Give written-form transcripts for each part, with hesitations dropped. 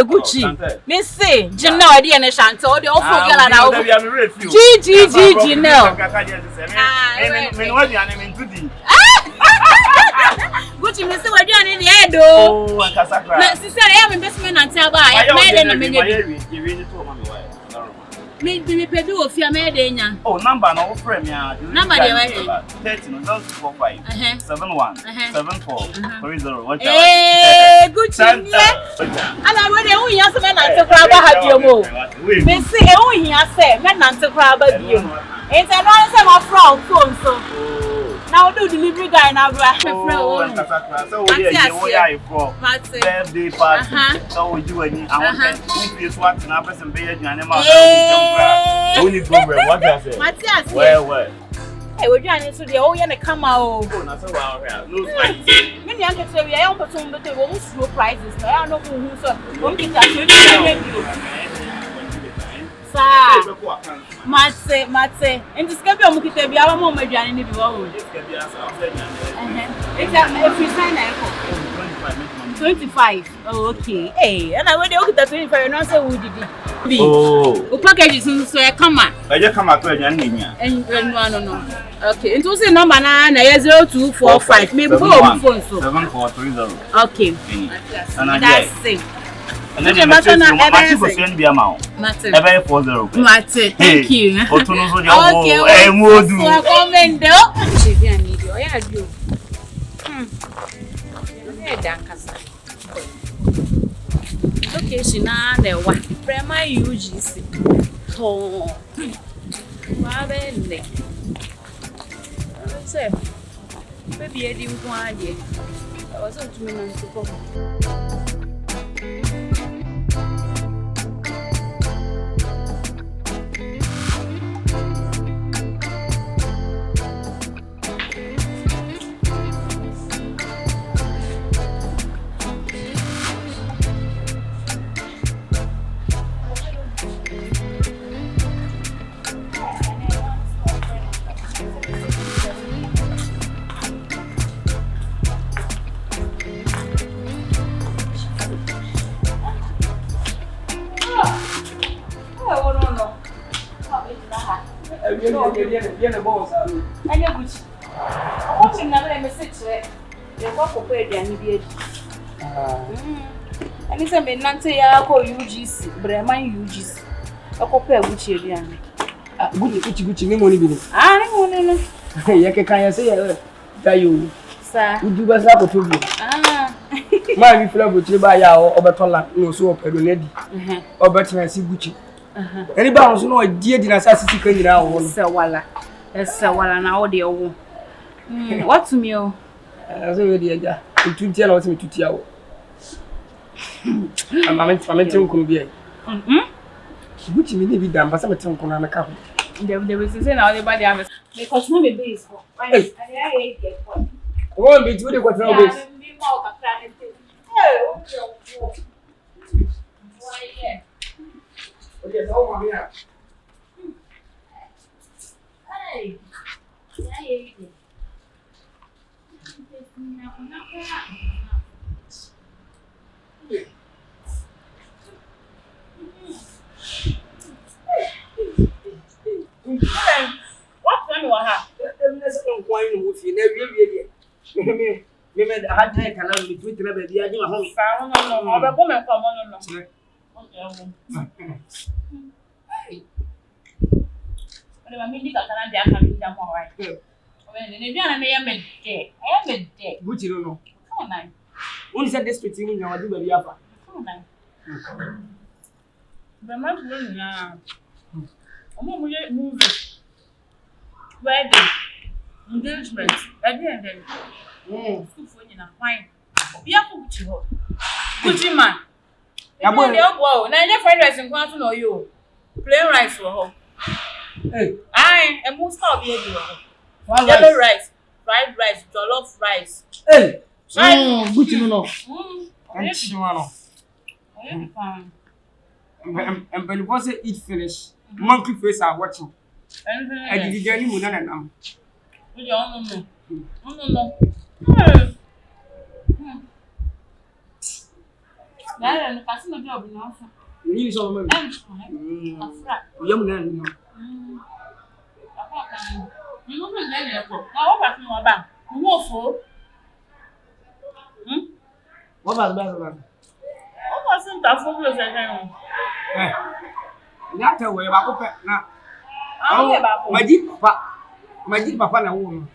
Gucci. Me say, Gynel idea and Chantal, the awful girl now. Gynel. Gucci, me say, what you in the head, though. Oh, sister, I am investment and tell by. Me pedu of your medenya. Oh, number no premier. Number 30 no 245 71 74 30. Eh, good thing. And I when you hear some men to grab a you mo. Me say e won hear say men to grab a you. It's a no say my from so. Now do delivery guy na bra. So we here for birthday party. So we do any I want to this what na person be aduane ma. Only problem what I say. Matthias. Where? Hey, we do so dey oh ye na come out. Oh, na so we are here. No spice. Me nyan ke say we are on person but we won slow prices. Na no who so. Won kita so Mate. And this can be a mukite be our mom aduane ni bi wo. This can be as I said. It's a free sign 25. Oh, okay. Hey, and I went to that 25 and say who did it. Oh. The package is so come on. I just come out to no. Okay. It was a number 0245. Maybe phone so. 7430. Okay. And that's it. And then you must be a mouth. Mate 40. Mate, thank you. Okay, comment though. I do. Okay, she na the one. Prema UGC. Oh. Mabelle. Say, baby, I didn't want you. I was on 2 minutes to come. And it's a man, Nancy, I call UGC, Bremen UGC. I compare Gucci. Gucci, money business. I don't know. Can say that you, sir, would do as I could do. My feel with you by our Obertola, no so lady. Oberton, I see Gucci. Anybody who knows dear dinner, Sassy can now, Sir Walla. Yes, sir, well, and all the old. What's me? As already, to tell me to tell. I'm could be. Which may be done, but some tongue on a couple. There was a saying everybody has because no baby is home. I won't be too what no is. Okay, so Omar here. Hey. What time you have? There's no wine with you. Never really. Me had to can only tweet the baby. I do a home. No, but woman come on. I mean, you can't have them all right. When you are a day, I am a day. Which you don't know. Oh, nine. Only said this to you when you are doing the upper. Oh, nine. The month will now. Movie. Wedding. Engagement. Again, then. School for you now. Fine. We are Gucci man. I'm going to go. Now, your friend is in want to know you. Plain rice for home. Hey. I am most of the yellow rice, fried rice, jollof rice. Hey. Gucci no. And when you say eat finish, monkey face are watching. I did the animal and no. Na no kasi no job no afa. Ni so mama. Afra. Yam na ni. Papa kan. Mi no me le ko. Na wo pa fun wa ba. Wo fo. What was that? What wasn't that for you again? Not a way back now. Magic papa na woman.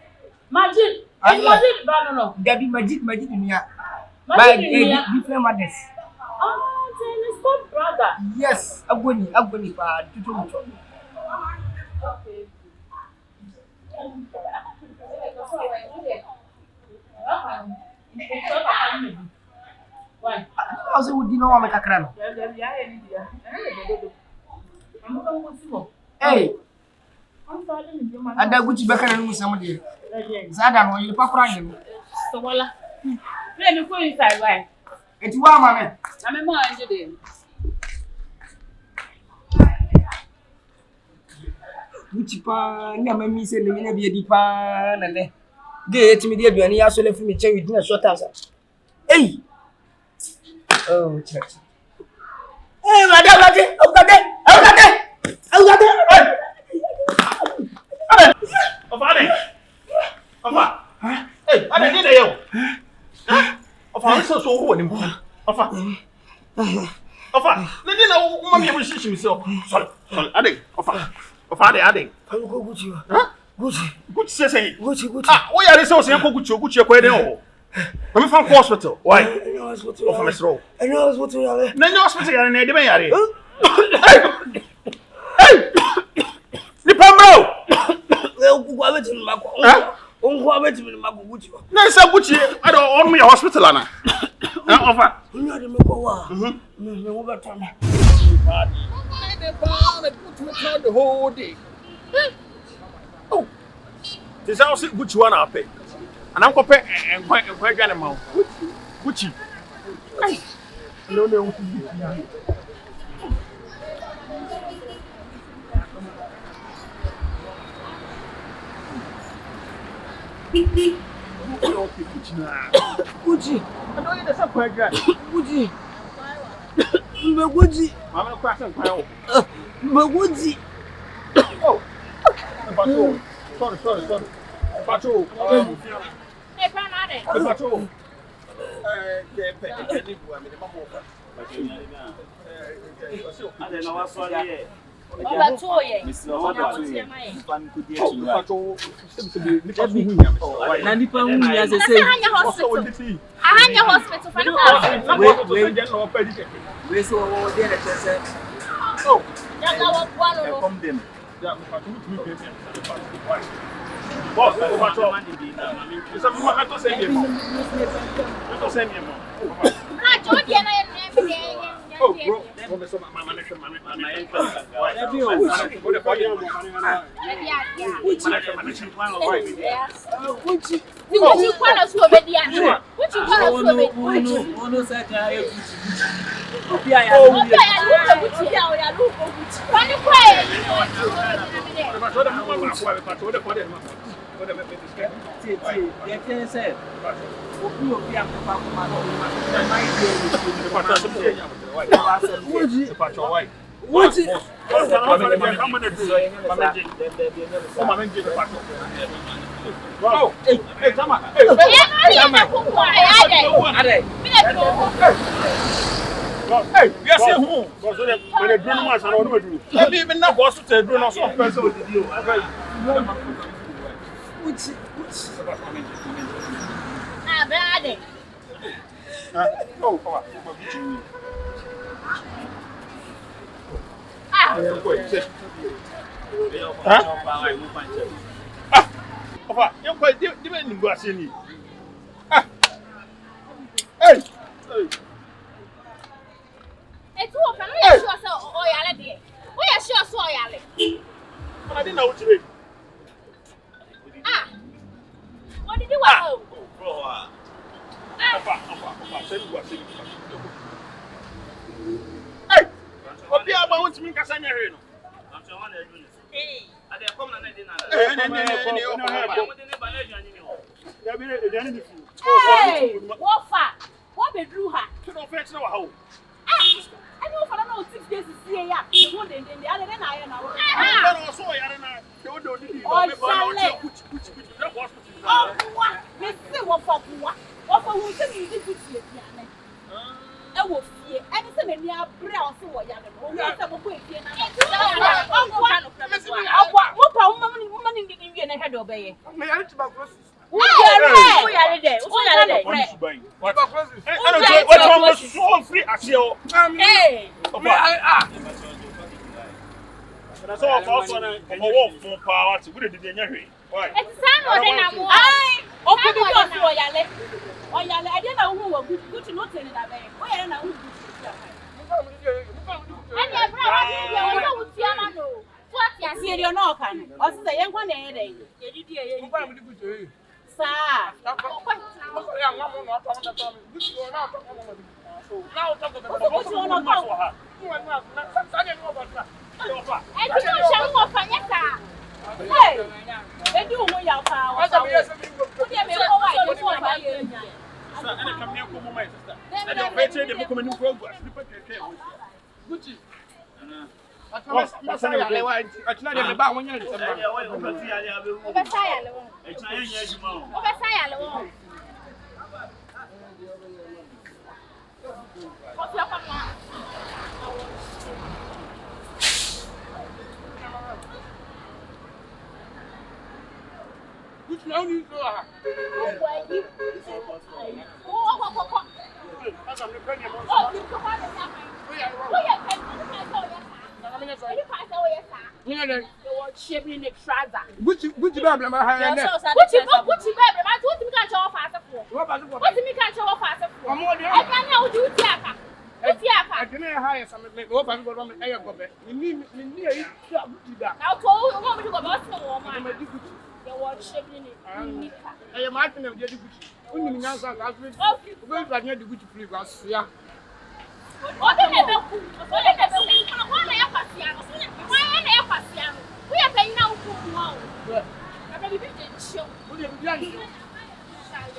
Magic. Magic no. Gabi magic niya. By different mothers. Oh, then it's good brother. Yes, agoni pa tutu. Okay. Why? I was with Dino on my cacran. Hey, and I would be back and somebody. Zadan, when you pop around. So, well, let me go inside. Why? It's one man. I'm a more engineer. Which pan, never miss it, never be a deep pan, and then get me the aduani also left me check with a short answer. Hey! Oh, church. Hey, madam, I've got it. Hey, I didn't hear you. Of our so anymore. Of they didn't know mommy was himself. Sorry, I think. I think. Good say. Ah, why are they so simple? Good, you're I'm from hospital. Why? Hospital. I know hospital. No hospital, and I didn't. Hey! The Pambo! No, sir, Gucci, I don't own me a hospital, Anna. Offer. You know the the whole day. Oh, this house is Gucci one up. And I'm comparing and quite animal. Gucci. No. Gucci. I don't need the quite good. Gucci. Gucci. I'm not cracking my Gucci. Oh. Sorry. Patrol. Hey, Panade. Patrol. Boss, I want to money be now. It's a man to send him. To send him. Oh, bro. What? Oh, hey, Tama. Hey, we are saying who? When they do not much, I don't know. Let me even not boss to do not some person with you. Ah, brother. Oh, you're quite different in Guasini. Hey! It's all from where you saw Oyale. Where you saw Oyale? I didn't know what you mean. Ah, what did you want? Hey! What do you want to make a sign here? Hey! What far? What be drew her? fetch now how. I know for no 6 days to see ya. You want the other than I am. I also yarena. You don't need to oh, what? Let's say what for what? What for who said you did good to you? I will fear. And it's a near brown, so what you're going to have a quick. What money did you get ahead of me? May I to my process? Who are they? What was so free as you? Hey, that's all also for power to good in your way. Why? it's time or then I open the door for Yale. Oh, Yale, I didn't know who was good to not tell that way. Oh, I don't know who I see you're not coming. What's the young one? Sir, hey, they do what your power.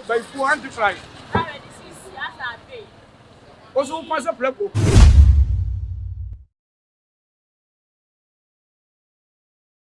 By 400 also pass a plug.